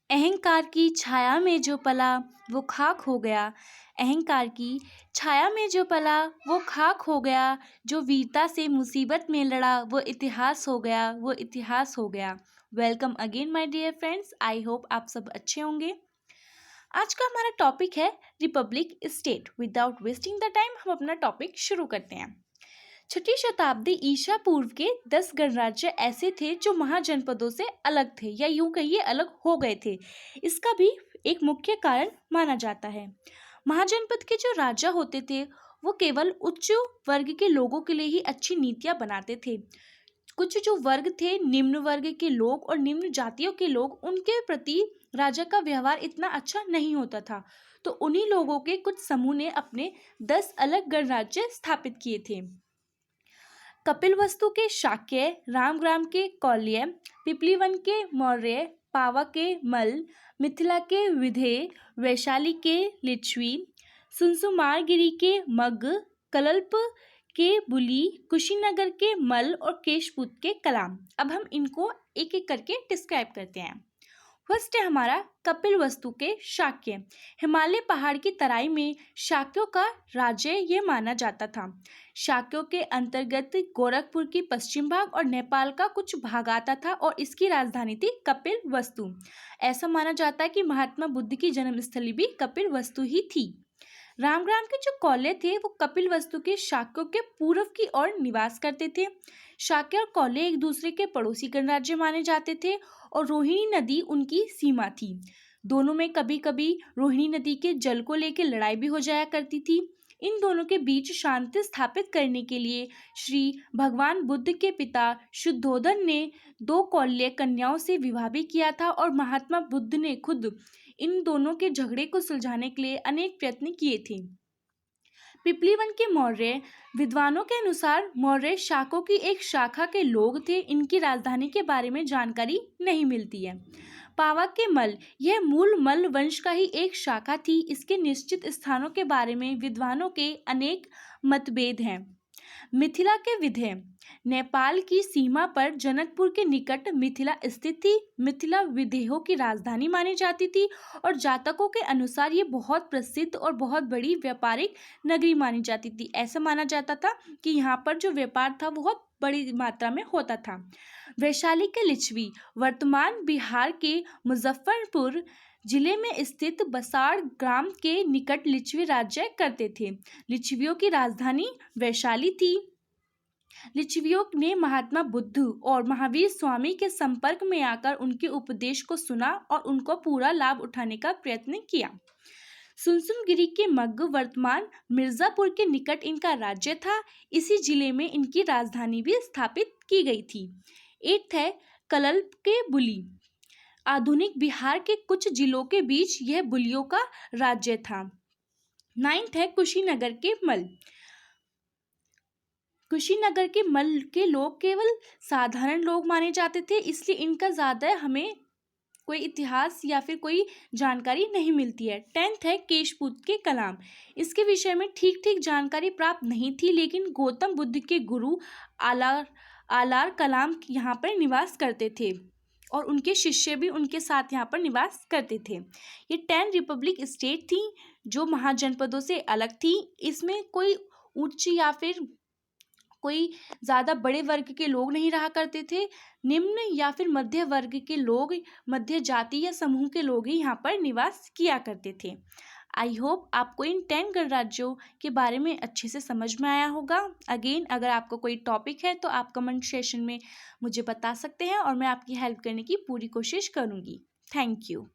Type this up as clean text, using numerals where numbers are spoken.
अहंकार की छाया में जो पला वो खाक हो गया। अहंकार की छाया में जो पला वो खाक हो गया। जो वीरता से मुसीबत में लड़ा वो इतिहास हो गया, वो इतिहास हो गया। Welcome again my dear friends, I hope आप सब अच्छे होंगे। आज का हमारा टॉपिक है republic state. Without wasting the time हम अपना टॉपिक शुरू करते हैं। छठी शताब्दी ईसा पूर्व के 10 गणराज्य ऐसे थे जो महाजनपदों से अलग थे, या यूं कहिए अलग हो गए थे। इसका भी एक मुख्य कारण माना जाता है। महाजनपद के जो राजा होते थे वो केवल उच्च वर्ग के लोगों के लिए ही अच्छी नीतियां बनाते थे। कुछ जो वर्ग थे, निम्न वर्ग के लोग और निम्न जातियों के लोग, उनके प्रति राजा का व्यवहार इतना अच्छा नहीं होता था। तो उन्हीं लोगों के कुछ समूह ने अपने 10 अलग गणराज्य स्थापित किए थे। कपिलवस्तु के शाक्य, रामग्राम के कौल्य, पिपलीवन के मौर्य, पावा के मल्ल, मिथिला के विधेय, वैशाली के लिच्छवी, सुनसुमारगिरी के मग, कल्लप के बुली, कुशीनगर के मल्ल और केशपुत के कलाम। अब हम इनको एक एक करके डिस्क्राइब करते हैं। फर्स्ट है हमारा कपिलवस्तु के शाक्य। हिमालय पहाड़ की तराई में शाक्यों का राज्य ये माना जाता था। शाक्यों के अंतर्गत गोरखपुर की पश्चिम भाग और नेपाल का कुछ भाग आता था और इसकी राजधानी थी कपिलवस्तु। ऐसा माना जाता है कि महात्मा बुद्ध की जन्मस्थली भी कपिलवस्तु ही थी। रामग्राम के जो कौल्य थे वो कपिलवस्तु के शाक्यों के पूर्व की ओर निवास करते थे। शाक्य और कौल्य एक दूसरे के पड़ोसी गणराज्य माने जाते थे और रोहिणी नदी उनकी सीमा थी। दोनों में कभी कभी रोहिणी नदी के जल को लेकर लड़ाई भी हो जाया करती थी। इन दोनों के बीच शांति स्थापित करने के लिए श्री भगवान बुद्ध के पिता शुद्धोधन ने 2 कौल्य कन्याओं से विवाह भी किया था और महात्मा बुद्ध ने खुद इन दोनों के झगड़े को सुलझाने के लिए अनेक प्रयत्न किए थे। पिपलीवन के मौर्य विद्वानों के अनुसार मौर्य शाकों की एक शाखा के लोग थे। इनकी राजधानी के बारे में जानकारी नहीं मिलती है। पावा के मल्ल, यह मूल मल्ल वंश का ही एक शाखा थी। इसके निश्चित स्थानों के बारे में विद्वानों के अनेक मतभेद हैं। मिथिला के विधेय, नेपाल की सीमा पर जनकपुर के निकट मिथिला स्थित थी। मिथिला विदेहों की राजधानी मानी जाती थी और जातकों के अनुसार ये बहुत प्रसिद्ध और बहुत बड़ी व्यापारिक नगरी मानी जाती थी। ऐसा माना जाता था कि यहाँ पर जो व्यापार था बहुत बड़ी मात्रा में होता था। वैशाली के लिच्छवी, वर्तमान बिहार के मुजफ्फरपुर जिले में स्थित बसाड़ ग्राम के निकट लिच्छवी राज्य करते थे। लिच्छवियों की राजधानी वैशाली थी। लिच्छवियों ने महात्मा बुद्ध और महावीर स्वामी के संपर्क में आकर उनके उपदेश को सुना और उनको पूरा लाभ उठाने का प्रयत्न किया। सुनसुनगिरी के मग्ग, वर्तमान मिर्जापुर के निकट इनका राज्य था। इसी जिले में इनकी राजधानी भी स्थापित की गई थी। 8 है कल्लप के बुली, आधुनिक बिहार के कुछ जिलों के बीच यह बुलियों का राज्य था। 9 है कुशीनगर के मल्ल। कुशीनगर के मल्ल के लोग केवल साधारण लोग माने जाते थे, इसलिए इनका ज़्यादा हमें कोई इतिहास या फिर कोई जानकारी नहीं मिलती है। 10 है केशपुत के कलाम। इसके विषय में ठीक ठीक जानकारी प्राप्त नहीं थी, लेकिन गौतम बुद्ध के गुरु आलार कलाम यहाँ पर निवास करते थे और उनके शिष्य भी उनके साथ यहाँ पर निवास करते थे। ये 10 रिपब्लिक स्टेट थी जो महाजनपदों से अलग थी। इसमें कोई उच्च या फिर कोई ज़्यादा बड़े वर्ग के लोग नहीं रहा करते थे। निम्न या फिर मध्य वर्ग के लोग, मध्य जाति या समूह के लोग ही यहाँ पर निवास किया करते थे। आई होप आपको इन 10 गणराज्यों के बारे में अच्छे से समझ में आया होगा। अगेन अगर आपको कोई टॉपिक है तो आप कमेंट सेशन में मुझे बता सकते हैं और मैं आपकी हेल्प करने की पूरी कोशिश करूँगी। Thank you.